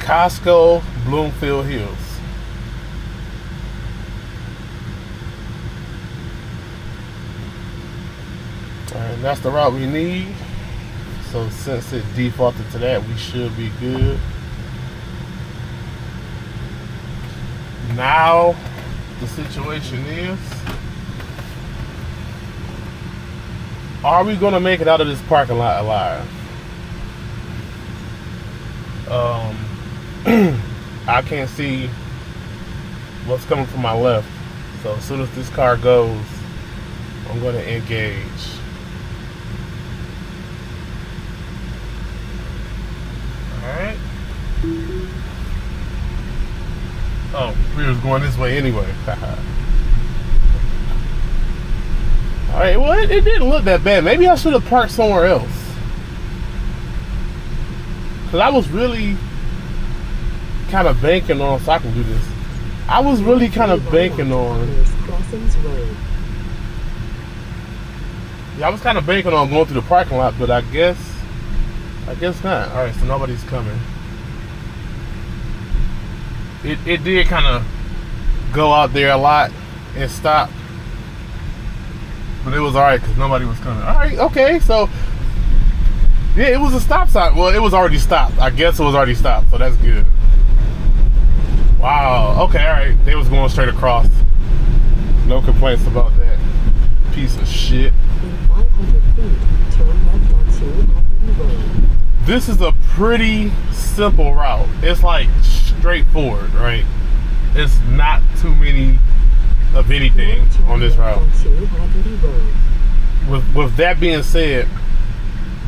Costco, Bloomfield Hills. And that's the route we need. So since it defaulted to that, we should be good. Now the situation is, are we gonna make it out of this parking lot alive? I can't see what's coming from my left. So as soon as this car goes, I'm gonna engage. Alright. Oh, we was going this way anyway. Alright, well, it didn't look that bad. Maybe I should have parked somewhere else. Because I was really kind of banking on, so I can do this. I was really kind of banking on. Yeah, I was kind of banking on going through the parking lot, but I guess not. Alright, so nobody's coming. It did kind of go out there a lot and stop. But it was alright because nobody was coming. Alright, okay, so yeah, it was a stop sign. Well, it was already stopped. I guess it was already stopped, so that's good. Wow, okay, alright. They was going straight across. No complaints about that. Piece of shit. In 500 feet, turn left onto Liberty Road. This is a pretty simple route. It's like straightforward, right? It's not too many of anything on this route. With that being said,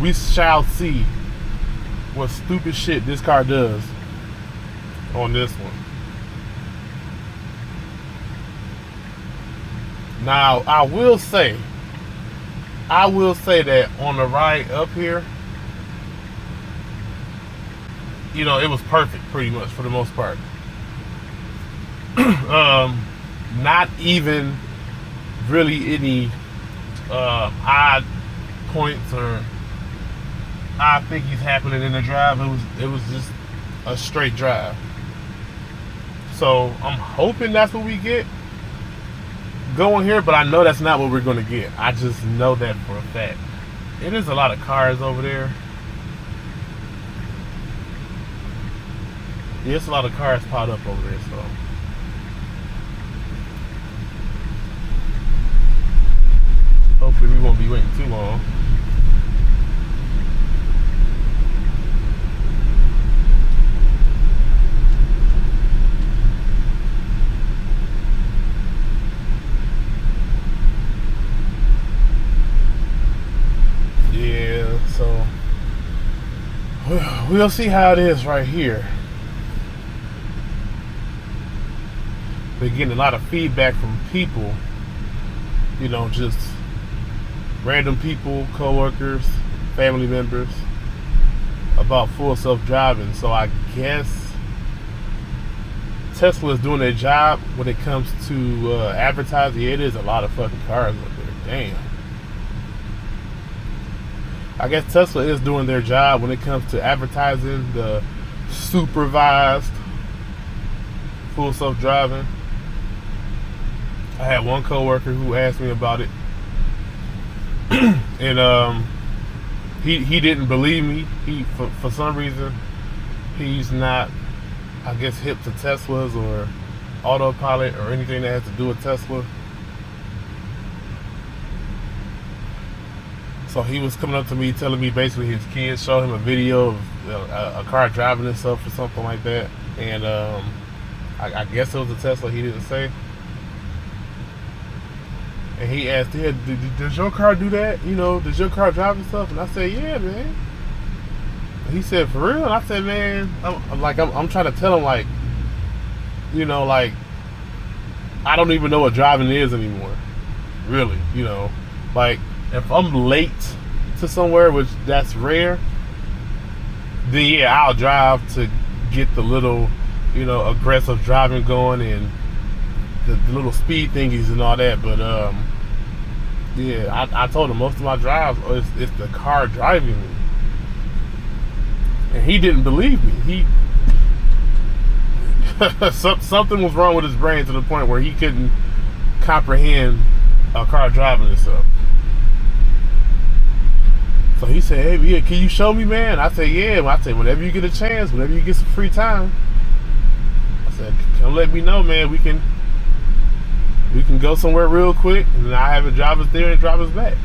we shall see what stupid shit this car does on this one. Now, I will say that on the ride up here, you know, it was perfect pretty much for the most part. Not even really any odd points or odd thingies happening in the drive. It was just a straight drive. So I'm hoping that's what we get going here, but I know that's not what we're going to get. I just know that for a fact. It is a lot of cars over there. Yeah, it's a lot of cars piled up over there, so hopefully we won't be waiting too long. Yeah, so we'll see how it is right here. Been getting a lot of feedback from people, you know, just random people, co-workers, family members, about full self-driving. So I guess Tesla is doing their job when it comes to advertising. Yeah, it is a lot of fucking cars up there. Damn. I guess Tesla is doing their job when it comes to advertising the supervised full self-driving. I had one coworker who asked me about it, and he didn't believe me. He for some reason he's not, I guess, hip to Teslas or autopilot or anything that has to do with Tesla. So he was coming up to me telling me basically his kids showed him a video of a car driving itself or something like that, and I guess it was a Tesla. He didn't say. And he asked, yeah, does your car do that? You know, does your car drive itself? And I said, yeah, man. And he said, for real? And I said, man, I'm trying to tell him, like, you know, like, I don't even know what driving is anymore. Really, you know. Like, if I'm late to somewhere, which that's rare, then yeah, I'll drive to get the little, you know, aggressive driving going and the little speed thingies and all that. But yeah, I told him most of my drives it's the car driving me, and he didn't believe me. Something was wrong with his brain to the point where he couldn't comprehend a car driving itself. So he said, "Hey, yeah, can you show me, man?" I said, "Yeah." I said, "Whenever you get a chance, whenever you get some free time," I said, "Come let me know, man. We can go somewhere real quick, and then I have it drive us there and drive us back."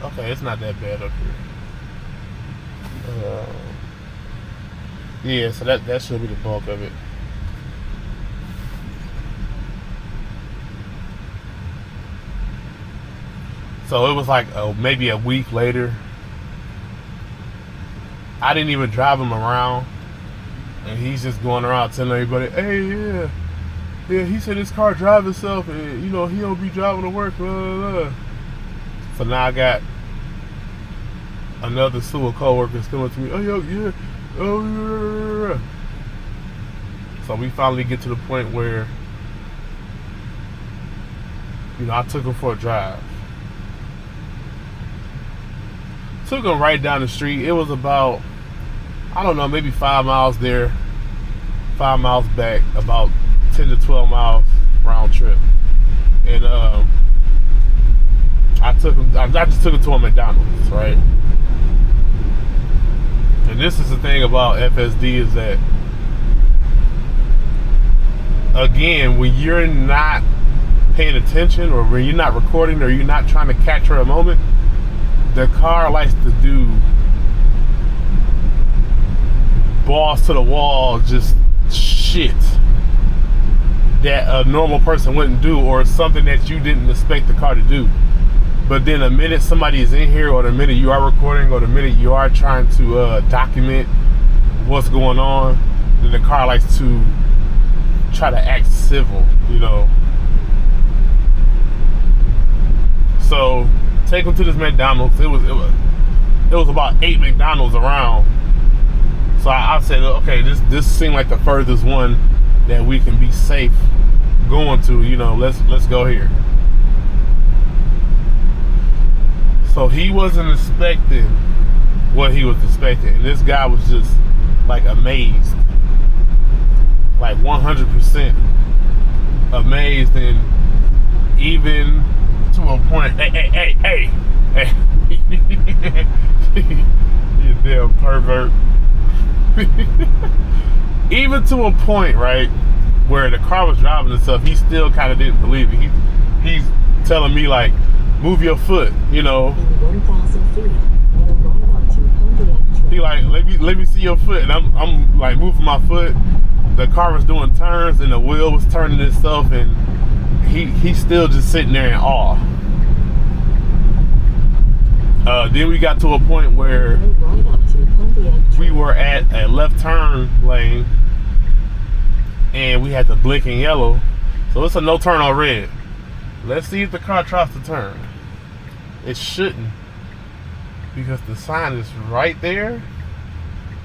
Okay, it's not that bad up here. Yeah, so that should be the bulk of it. So it was like maybe a week later. I didn't even drive him around, and he's just going around telling everybody, "Hey, yeah, he said his car drives itself, and he don't be driving to work." Blah, blah, blah. So now I got another slew of coworkers coming to me. Yeah. So we finally get to the point where, I took him for a drive. Took him right down the street. It was about, I don't know, maybe 5 miles there, 5 miles back, about 10 to 12 miles round trip. And I just took him to a McDonald's, right? And this is the thing about FSD is that, again, when you're not paying attention, or when you're not recording, or you're not trying to capture a moment, the car likes to do balls to the wall, just shit that a normal person wouldn't do, or something that you didn't expect the car to do. But then the minute somebody is in here, or the minute you are recording, or the minute you are trying to document what's going on, then the car likes to try to act civil, So take them to this McDonald's. It was about 8 McDonald's around. So I said, okay, this seemed like the furthest one that we can be safe going to. Let's go here. So he wasn't expecting what he was expecting. And this guy was just like amazed, like 100% amazed, and even to a point. Hey. You damn pervert. Even to a point, right, where the car was driving itself, he still kind of didn't believe it. He's telling me, like, move your foot, In 1,000 feet, turn right onto Pontiac Trail. He like, let me see your foot, and I'm like moving my foot. The car was doing turns, and the wheel was turning itself, and he's still just sitting there in awe. Then we got to a point where we were at a left turn lane, and we had to blink in yellow, so it's a no turn on red. Let's see if the car tries to turn. It shouldn't, because the sign is right there,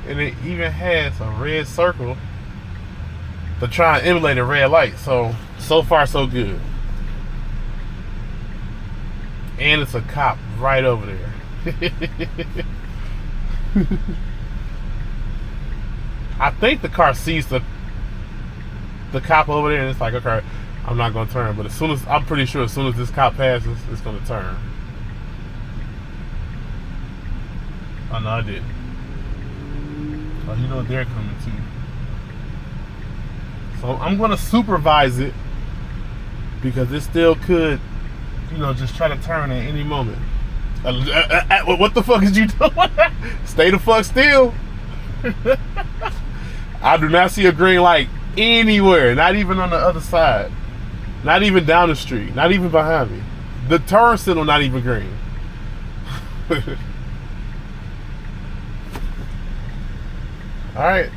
and it even has a red circle to try and emulate a red light. So far so good. And it's a cop right over there. I think the car sees the cop over there, and it's like, okay, I'm not gonna turn. But I'm pretty sure as soon as this cop passes, it's gonna turn. Oh no, I didn't. Oh, they're coming too. So I'm gonna supervise it, because it still could, just try to turn at any moment. What the fuck is you doing? Stay the fuck still. I do not see a green light anywhere, not even on the other side, not even down the street, not even behind me. The turn signal not even green. All right.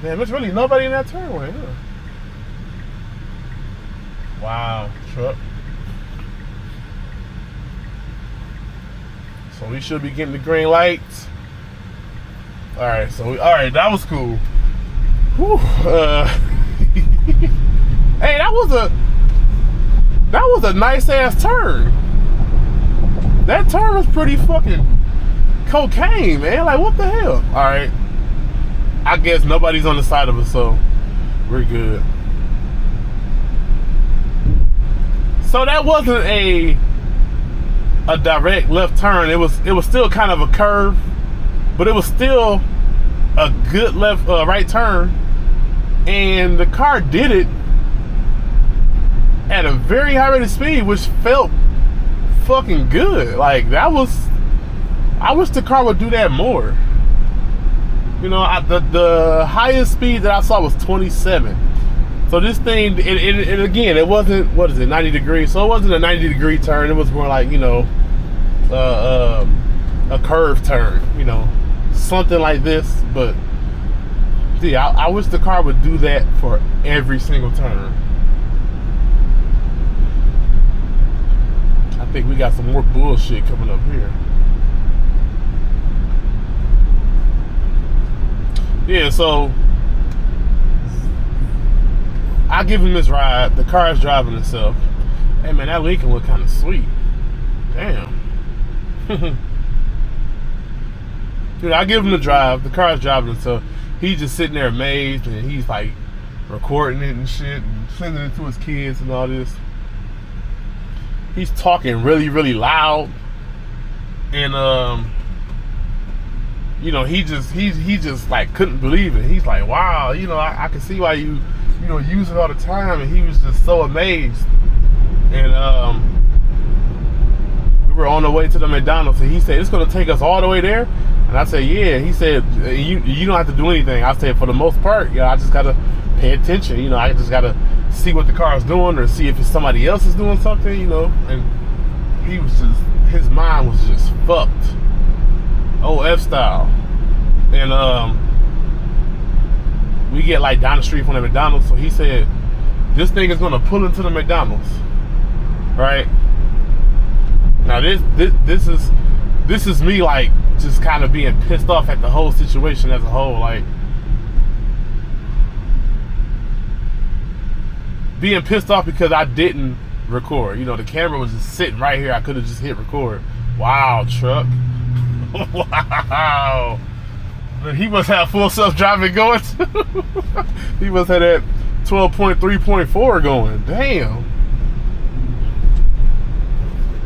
Man, there's really nobody in that turnway, huh? Wow, truck. So we should be getting the green lights. All right, that was cool. Whew, hey, that was a nice ass turn. That turn was pretty fucking cocaine, man. Like, what the hell? All right. I guess nobody's on the side of us, so we're good. So that wasn't a direct left turn. It was still kind of a curve, but it was still a good right turn. And the car did it at a very high rate of speed, which felt fucking good. Like, I wish the car would do that more. You know, the highest speed that I saw was 27. So this thing, and again, it wasn't, 90 degrees. So it wasn't a 90-degree turn. It was more like, you know, a curved turn, you know, something like this. But see, I wish the car would do that for every single turn. I think we got some more bullshit coming up here. Yeah, so I give him this ride. The car is driving itself. Hey man, that Lincoln look kind of sweet. Damn. Dude, I give him the drive. The car is driving itself. He's just sitting there amazed, and he's like recording it and shit, and sending it to his kids and all this. He's talking really, really loud, and you know, he just like couldn't believe it. He's like, wow, you know, I can see why you know, use it all the time. And he was just so amazed. And we were on the way to the McDonald's, and he said, it's gonna take us all the way there. And I said, yeah. He said, you don't have to do anything. I said, for the most part, you know, I just gotta pay attention. You know, I just gotta see what the car is doing, or see if it's somebody else is doing something, you know. And he was just, his mind was just fucked. OF style. And we get like down the street from the McDonald's. So he said, this thing is gonna pull into the McDonald's, right? Now this is me like just kind of being pissed off at the whole situation as a whole, like being pissed off because I didn't record. You know, the camera was just sitting right here. I could have just hit record. Wow, truck. Wow. He must have full self-driving going too. He must have that 12.3.4 going. Damn.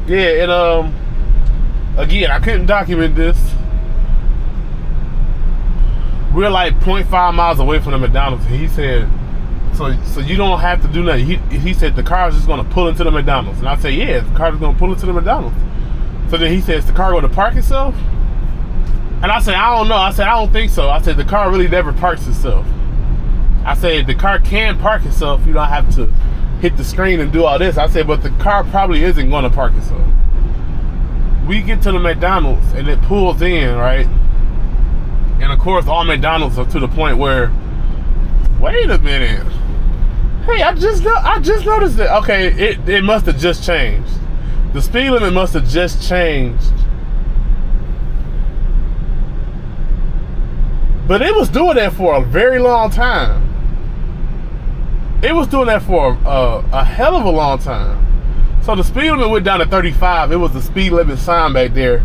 Yeah, and again, I couldn't document this. We're like 0.5 miles away from the McDonald's. He said, so you don't have to do nothing. He said the car is just gonna pull into the McDonald's. And I said, yeah, the car is gonna pull into the McDonald's. So then he says, the car going to park itself? And I said, I don't know. I said, I don't think so. I said, the car really never parks itself. I said, the car can park itself. You don't have to hit the screen and do all this. I said, but the car probably isn't going to park itself. We get to the McDonald's and it pulls in, right? And of course, all McDonald's are to the point where, wait a minute. Hey, I just noticed it. Okay, it must have just changed. The speed limit must have just changed. But it was doing that for a very long time. It was doing that for a hell of a long time. So the speed limit went down to 35. It was the speed limit sign back there.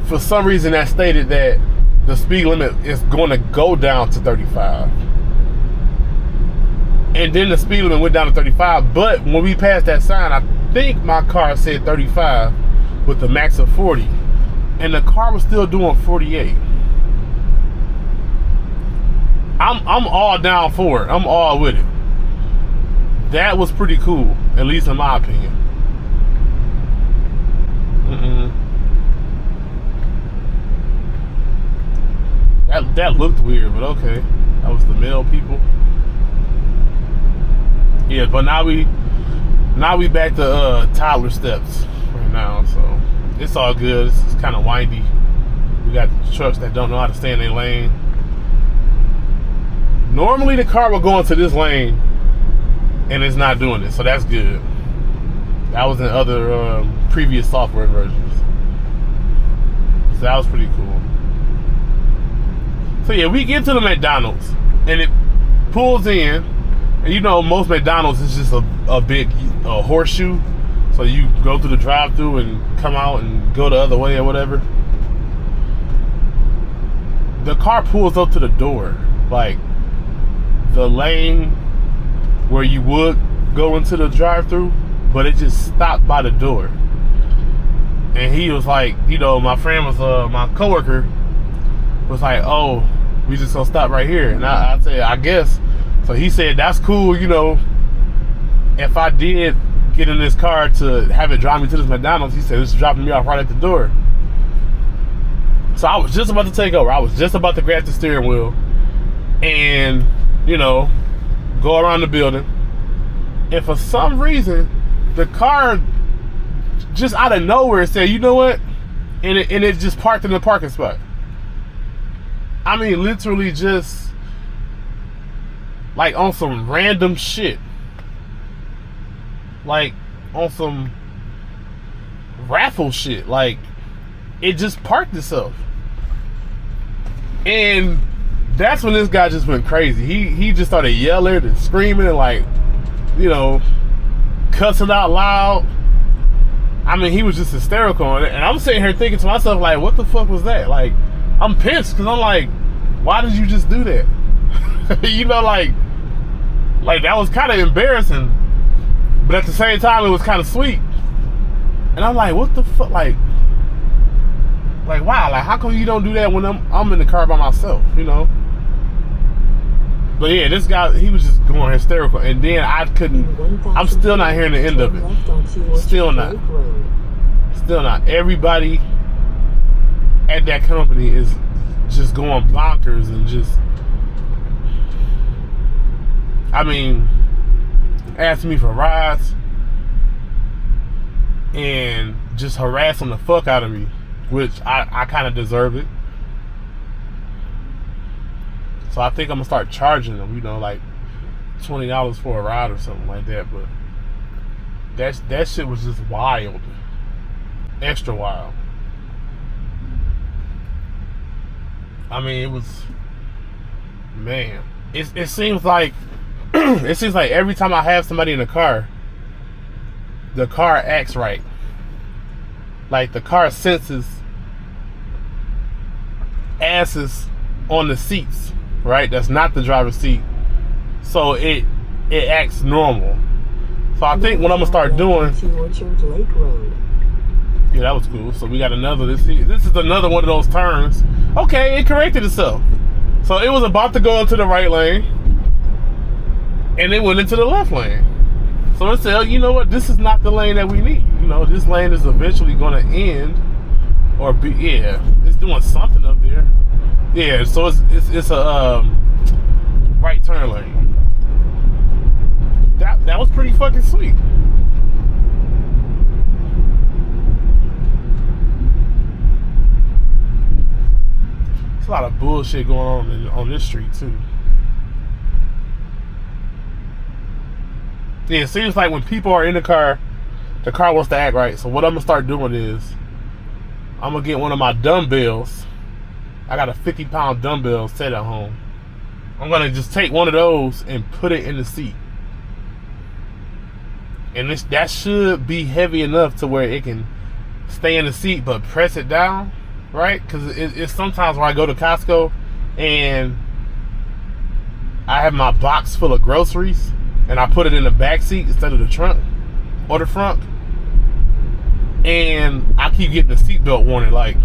For some reason that stated that the speed limit is going to go down to 35. And then the speed limit went down to 35. But when we passed that sign, I think my car said 35 with the max of 40. And the car was still doing 48. I'm all down for it. I'm all with it. That was pretty cool, at least in my opinion. That looked weird, but okay. That was the male people. Yeah, but now we back to toddler steps right now, so it's all good. It's kind of windy. We got trucks that don't know how to stay in their lane. Normally the car will go into this lane and it's not doing it, so that's good. That was in other previous software versions. So that was pretty cool. So yeah, we get to the McDonald's and it pulls in, and you know most McDonald's is just a big horseshoe. So you go through the drive-thru and come out and go the other way or whatever. the car pulls up to the door, like the lane where you would go into the drive-thru, but it just stopped by the door. And he was like, you know, my friend was my coworker was like, oh, we just gonna stop right here. And I said, I guess. So he said, that's cool, you know, if I did get in this car to have it drive me to this McDonald's. He said, it's dropping me off right at the door. So I was just about to take over. I was just about to grab the steering wheel and, you know, go around the building. And for some reason, the car just out of nowhere said, you know what? And it just parked in the parking spot. I mean, literally just like on some random shit. Like on some raffle shit. Like it just parked itself. And that's when this guy just went crazy. He just started yelling and screaming and like, you know, cussing out loud. I mean, he was just hysterical on it. And I'm sitting here thinking to myself, like, what the fuck was that? Like, I'm pissed because I'm like, why did you just do that? You know, like that was kind of embarrassing. But at the same time, it was kind of sweet. And I'm like, what the fuck? Like, wow, like, how come you don't do that when I'm in the car by myself, you know? But yeah, this guy, he was just going hysterical. And then I'm still not hearing the end of it. Still not. Still not. Everybody at that company is just going bonkers and just, I mean, asking me for rides and just harassing the fuck out of me, which I kind of deserve it. So I think I'm gonna start charging them, you know, like $20 for a ride or something like that. But that shit was just wild, extra wild. I mean, it was, man. It seems like every time I have somebody in the car acts right. Like the car senses asses on the seats, right? That's not the driver's seat. So it acts normal. So I think what I'm gonna start doing. Yeah, that was cool. So we got another. This is another one of those turns. Okay, it corrected itself. So it was about to go into the right lane, and it went into the left lane. So it said, oh, you know what? This is not the lane that we need. You know, this lane is eventually going to end, or be. Yeah, it's doing something up there. Yeah, so it's a right turn lane. That was pretty fucking sweet. There's a lot of bullshit going on this street too. Yeah, it seems like when people are in the car wants to act right. So what I'm gonna start doing is I'm gonna get one of my dumbbells. I got a 50-pound dumbbell set at home. I'm gonna just take one of those and put it in the seat. And that should be heavy enough to where it can stay in the seat, but press it down, right? Because it's sometimes where I go to Costco and I have my box full of groceries and I put it in the back seat instead of the trunk or the front. And I keep getting the seatbelt warning, like,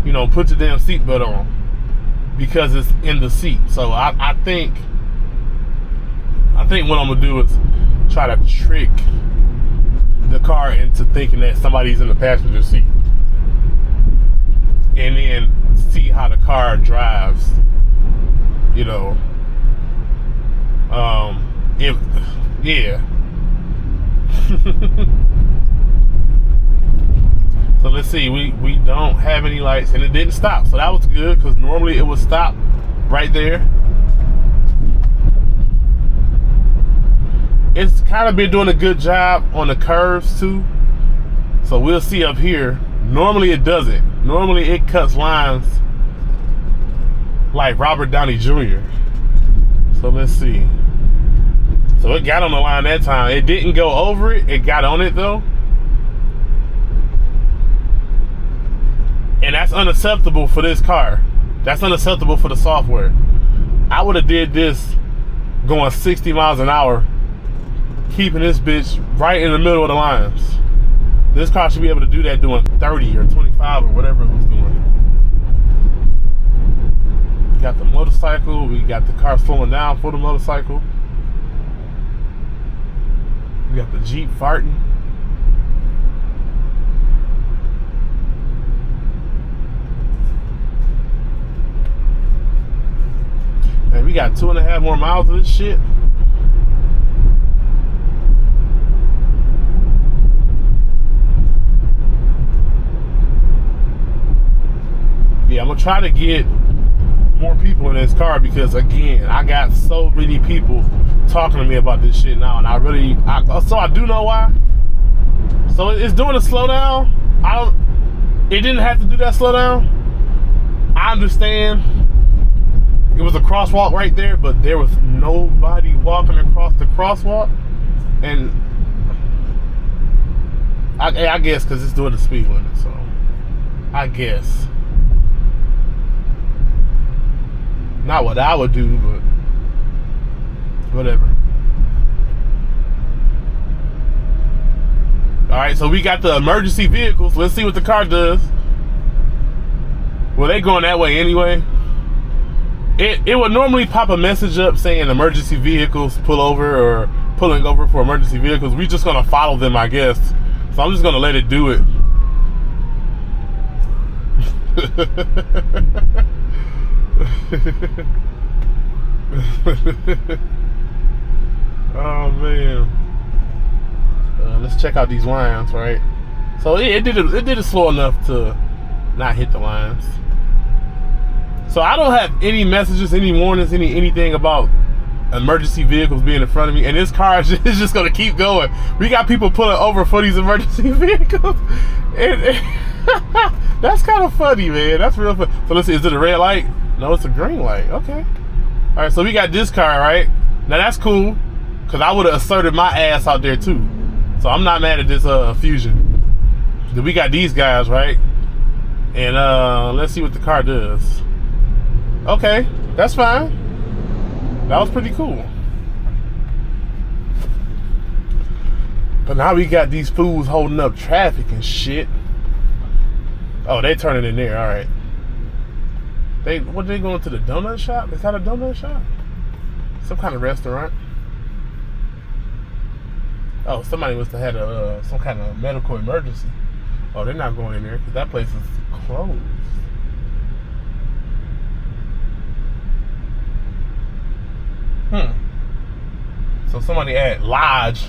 you know, put your damn seatbelt on, because it's in the seat. So I think what I'm gonna do is try to trick the car into thinking that somebody's in the passenger seat, and then see how the car drives. You know, yeah. So let's see, we don't have any lights, and it didn't stop, so that was good, because normally it would stop right there. It's kind of been doing a good job on the curves too, so we'll see up here. Normally it doesn't. Normally it cuts lines like Robert Downey Jr. So let's see. So it got on the line that time. It didn't go over it, it got on it though. And that's unacceptable for this car. That's unacceptable for the software. I would have did this going 60 miles an hour, keeping this bitch right in the middle of the lines. This car should be able to do that doing 30 or 25 or whatever it was doing. We got the motorcycle. We got the car slowing down for the motorcycle. We got the Jeep farting. And we got 2.5 more miles of this shit. Yeah, I'm gonna try to get more people in this car because, again, I got so many people talking to me about this shit now, and I do know why. So it's doing a slowdown. It didn't have to do that slowdown. I understand. It was a crosswalk right there, but there was nobody walking across the crosswalk, and I guess because it's doing the speed limit, so I guess. Not what I would do, but whatever. Alright, so we got the emergency vehicles. Let's see what the car does. Well, they going that way anyway. It would normally pop a message up saying emergency vehicles pull over or pulling over for emergency vehicles. We just gonna follow them, I guess. So I'm just gonna let it do it. Oh man. Let's check out these lines, right? So it did it slow enough to not hit the lines. So I don't have any messages, any warnings, anything about emergency vehicles being in front of me, and this car is just gonna keep going. We got people pulling over for these emergency vehicles, and that's kind of funny, man. That's real funny. So let's see, is it a red light? No, it's a green light. Okay. All right, so we got this car, right? Now that's cool, because I would have asserted my ass out there too. So I'm not mad at this Fusion. Then we got these guys, right? And let's see what the car does. Okay, that's fine. That was pretty cool. But now we got these fools holding up traffic and shit. Oh, they turning in there, all right. They going to the donut shop? Is that a donut shop? Some kind of restaurant. Oh, somebody must have had some kind of medical emergency. Oh, they're not going in there because that place is closed. So somebody at Lodge,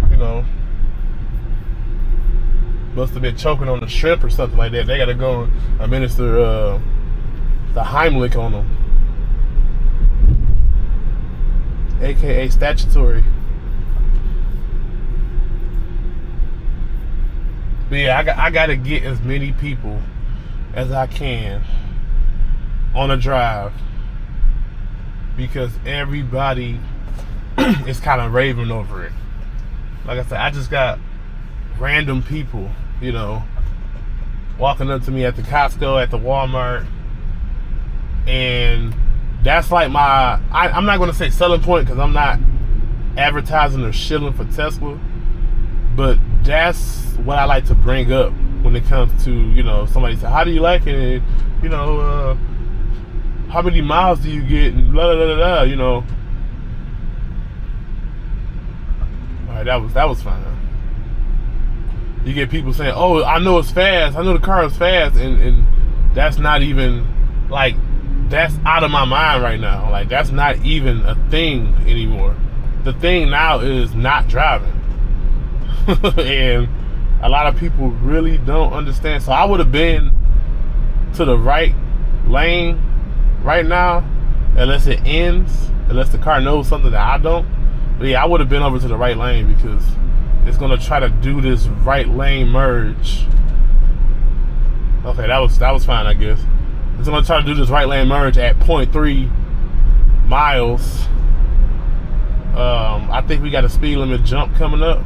you know, must have been choking on the shrimp or something like that. They got to go administer the Heimlich on them, aka statutory. But yeah, I got to get as many people as I can on a drive, because everybody is kind of raving over it. Like I said, I just got random people, you know, walking up to me at the Costco, at the Walmart, and that's like I'm not going to say selling point, because I'm not advertising or shilling for Tesla, but that's what I like to bring up when it comes to, you know, somebody say, how do you like it, and, you know, how many miles do you get, and blah, blah, blah, blah, you know. Alright, that was fine. You get people saying, oh, I know it's fast, I know the car is fast, and that's not even, like, that's out of my mind right now. Like, that's not even a thing anymore. The thing now is not driving. And a lot of people really don't understand. So I would have been to the right lane right now, unless it ends, unless the car knows something that I don't. But yeah, I would have been over to the right lane, because it's gonna try to do this right lane merge. Okay, that was fine, I guess. It's gonna try to do this right lane merge at 0.3 miles. I think we got a speed limit jump coming up,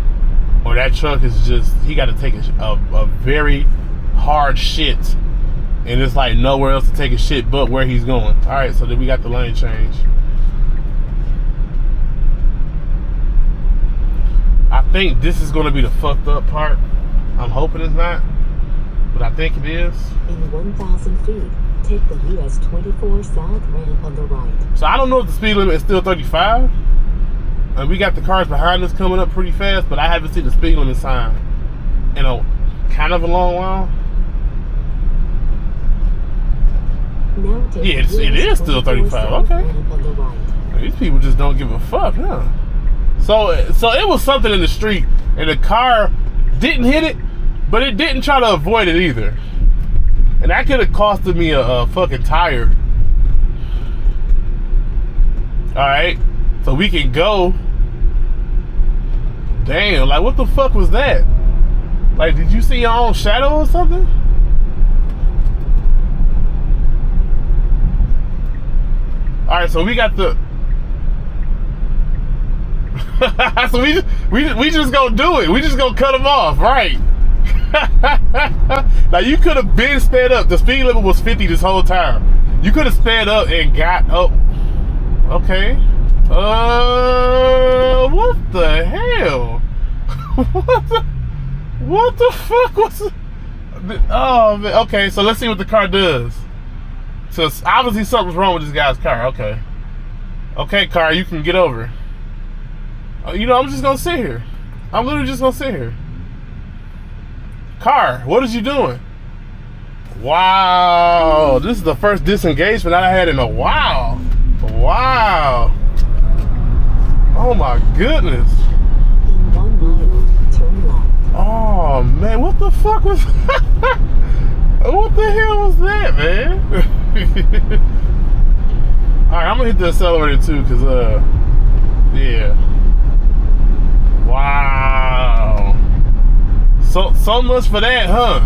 or that truck is just, he got to take a very hard shit and it's like nowhere else to take a shit but where he's going. All right, so then we got the lane change. I think this is gonna be the fucked up part. I'm hoping it's not, but I think it is. In 1,000 feet, take the US 24 South ramp on the right. So I don't know if the speed limit is still 35. And we got the cars behind us coming up pretty fast, but I haven't seen the speed limit sign in a kind of a long while. Now take Yeah, the it is US still 24 35. South Okay. ramp on the right. These people just don't give a fuck, huh? So it was something in the street, and the car didn't hit it, but it didn't try to avoid it either. And that could have costed me a fucking tire. Alright, so we can go. Damn, like what the fuck was that? Like, did you see your own shadow or something? Alright, so we got the so we just gonna do it. We just gonna cut them off, right? Now you could have been sped up. The speed limit was 50 this whole time. You could have sped up and got up. Okay. What the hell? What the fuck was? Oh man. Okay, so let's see what the car does. So obviously something's wrong with this guy's car. Okay. Okay, car, you can get over. You know, I'm just gonna sit here. I'm literally just gonna sit here. Car, what is you doing? Wow, this is the first disengagement I had in a while. Wow. Oh my goodness. In 1 mile, turn left. Oh man, what the fuck was what the hell was that, man? Alright, I'm gonna hit the accelerator too, cause yeah. Wow. So much for that, huh?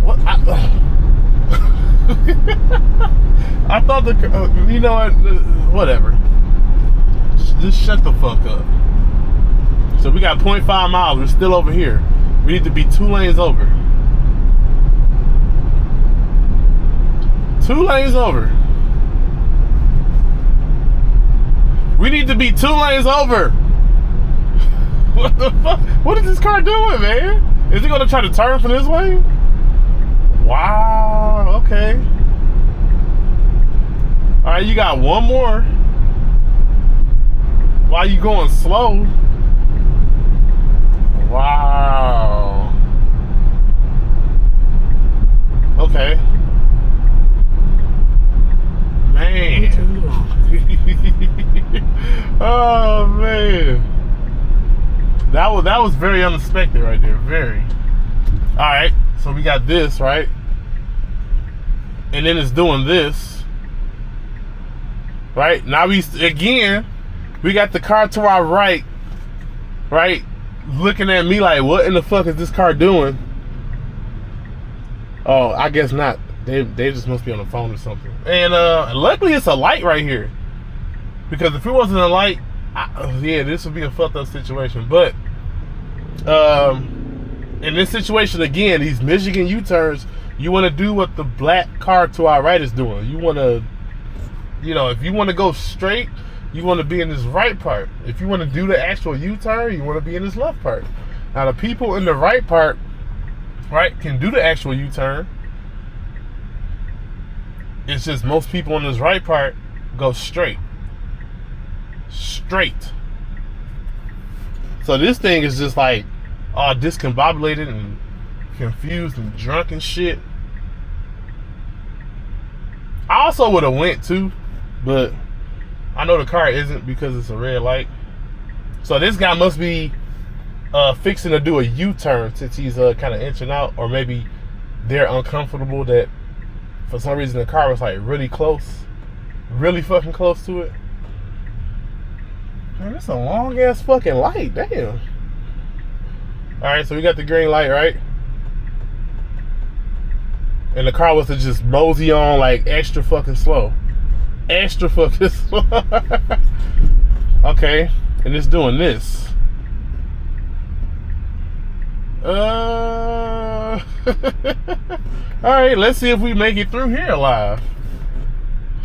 What? I thought you know what? Whatever. Just shut the fuck up. So we got 0.5 miles. We're still over here. We need to be 2 lanes over. 2 lanes over. We need to be 2 lanes over. What the fuck? What is this car doing, man? Is it gonna try to turn from this way? Wow, okay. Alright, you got one more. While you going slow. Wow. Okay. Man. Oh man. That was very unexpected right there. Very. Alright, so we got this, right? And then it's doing this. Right? Now we got the car to our right. Right? Looking at me like, what in the fuck is this car doing? Oh, I guess not. They just must be on the phone or something. And luckily it's a light right here. Because if it wasn't a light, yeah, this would be a fucked up situation. But in this situation again, these Michigan U-turns, you want to do what the black car to our right is doing. You want to, you know, if you want to go straight, you want to be in this right part. If you want to do the actual U-turn, you want to be in this left part. Now the people in the right part, right, can do the actual U-turn. It's just most people in this right part go straight. Straight. So this thing is just like all discombobulated and confused and drunk and shit. I also would have went too, but I know the car isn't because it's a red light. So this guy must be fixing to do a U-turn since he's kind of inching out, or maybe they're uncomfortable that for some reason the car was like really close, really fucking close to it. Man, that's a long ass fucking light, damn. Alright, so we got the green light, right? And the car was to just mosey on like extra fucking slow. Extra fucking slow. Okay, and it's doing this. Alright, let's see if we make it through here alive.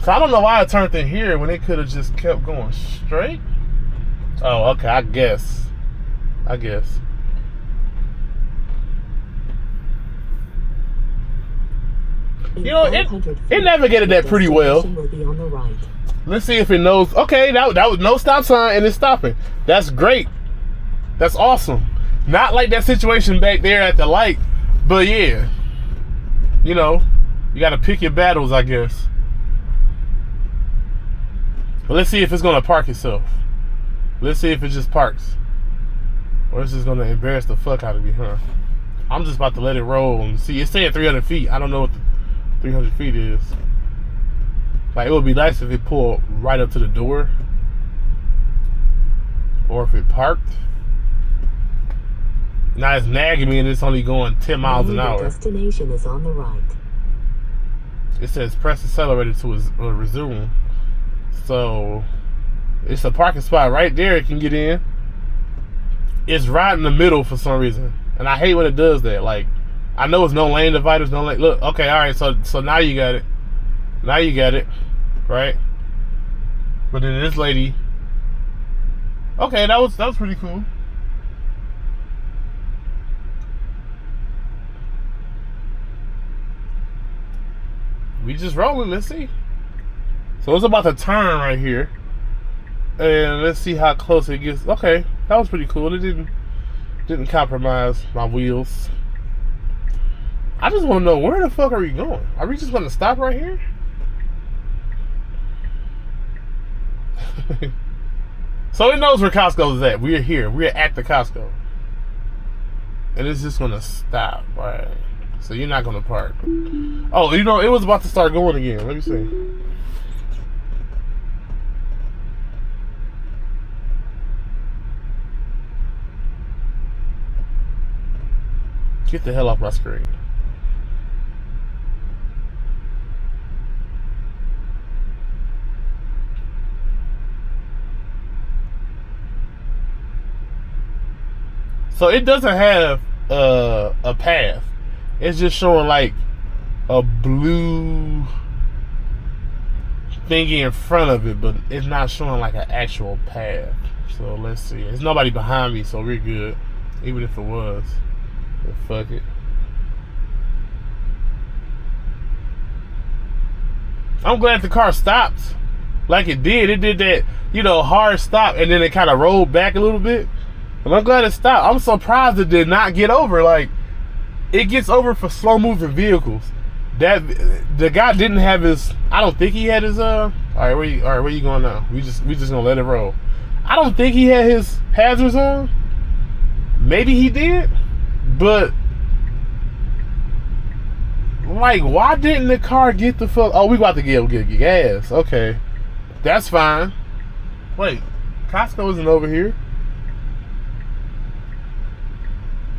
So I don't know why I turned in here when it could have just kept going straight. Oh, okay, I guess. You know, it navigated that pretty well. Let's see if it knows. Okay, that was no stop sign and it's stopping. That's great. That's awesome. Not like that situation back there at the light, but yeah. You know, you gotta pick your battles, I guess. But let's see if it's gonna park itself. Let's see if it just parks. Or it's just gonna embarrass the fuck out of me, huh? I'm just about to let it roll and see. It's saying 300 feet. I don't know what the 300 feet is. Like, it would be nice if it pulled right up to the door. Or if it parked. Now it's nagging me and it's only going 10 miles an hour. Destination is on the right. It says press accelerator to resume. So it's a parking spot right there it can get in. It's right in the middle for some reason. And I hate when it does that. Like, I know it's no lane dividers, no lane. Look, okay, alright, so now you got it. Now you got it. Right? But then this lady. Okay, that was pretty cool. We just rolling, let's see. So it's about to turn right here. And let's see how close it gets. Okay, that was pretty cool. It didn't compromise my wheels. I just want to know, where the fuck are we going? Are we just going to stop right here? So it knows where Costco is at. We're here. We're at the Costco. And it's just going to stop, right? So you're not going to park. Oh, you know, it was about to start going again. Let me see. Get the hell off my screen. So it doesn't have a path. It's just showing like a blue thingy in front of it, but it's not showing like an actual path. So let's see. There's nobody behind me, so we're good. Even if it was. But fuck it. I'm glad the car stopped like it did. It did that, you know, hard stop, and then it kind of rolled back a little bit. And I'm glad it stopped. I'm surprised it did not get over. Like, it gets over for slow moving vehicles. That the guy didn't have his. I don't think he had his. All right, where you going now? We just gonna let it roll. I don't think he had his hazards on. Maybe he did, but like, why didn't the car get the fuck? Oh, we about to get gas. Okay, that's fine. Wait, Costco isn't over here.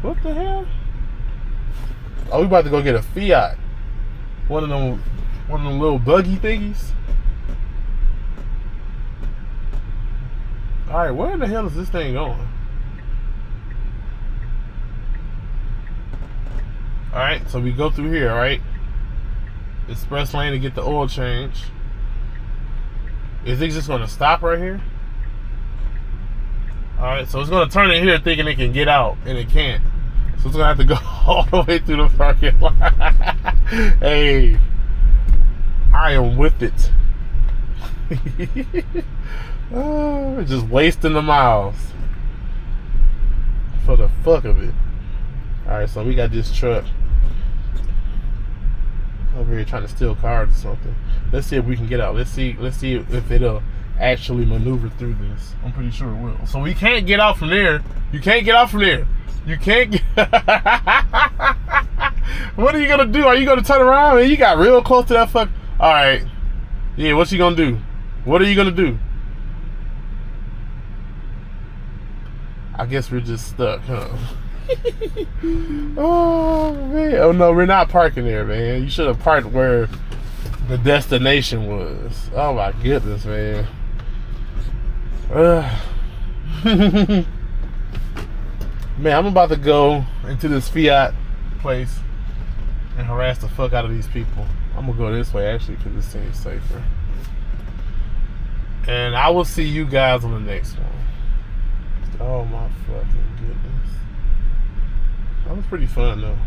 What the hell? Oh, we about to go get a Fiat. One of them little buggy thingies. Alright, where the hell is this thing going? Alright, so we go through here, alright? Express lane to get the oil change. Is it just gonna stop right here? Alright, so it's gonna turn in here thinking it can get out, and it can't. So it's gonna have to go all the way through the parking lot. Hey, I am with it. Oh, just wasting the miles for the fuck of it. Alright, so we got this truck over here trying to steal cars or something. Let's see if we can get out. Let's see if it'll actually maneuver through this. I'm pretty sure it will. So we can't get out from there. You can't get out from there. You can't get What are you gonna do? Are you gonna turn around? Man, you got real close to that fuck. Alright. Yeah, what you gonna do? What are you gonna do? I guess we're just stuck, huh? Oh man. Oh no, we're not parking there, man. You should have parked where the destination was. Oh my goodness, man. Man, I'm about to go into this Fiat place and harass the fuck out of these people. I'm gonna go this way actually because this seems safer. And I will see you guys on the next one. Oh my fucking goodness. That was pretty fun though.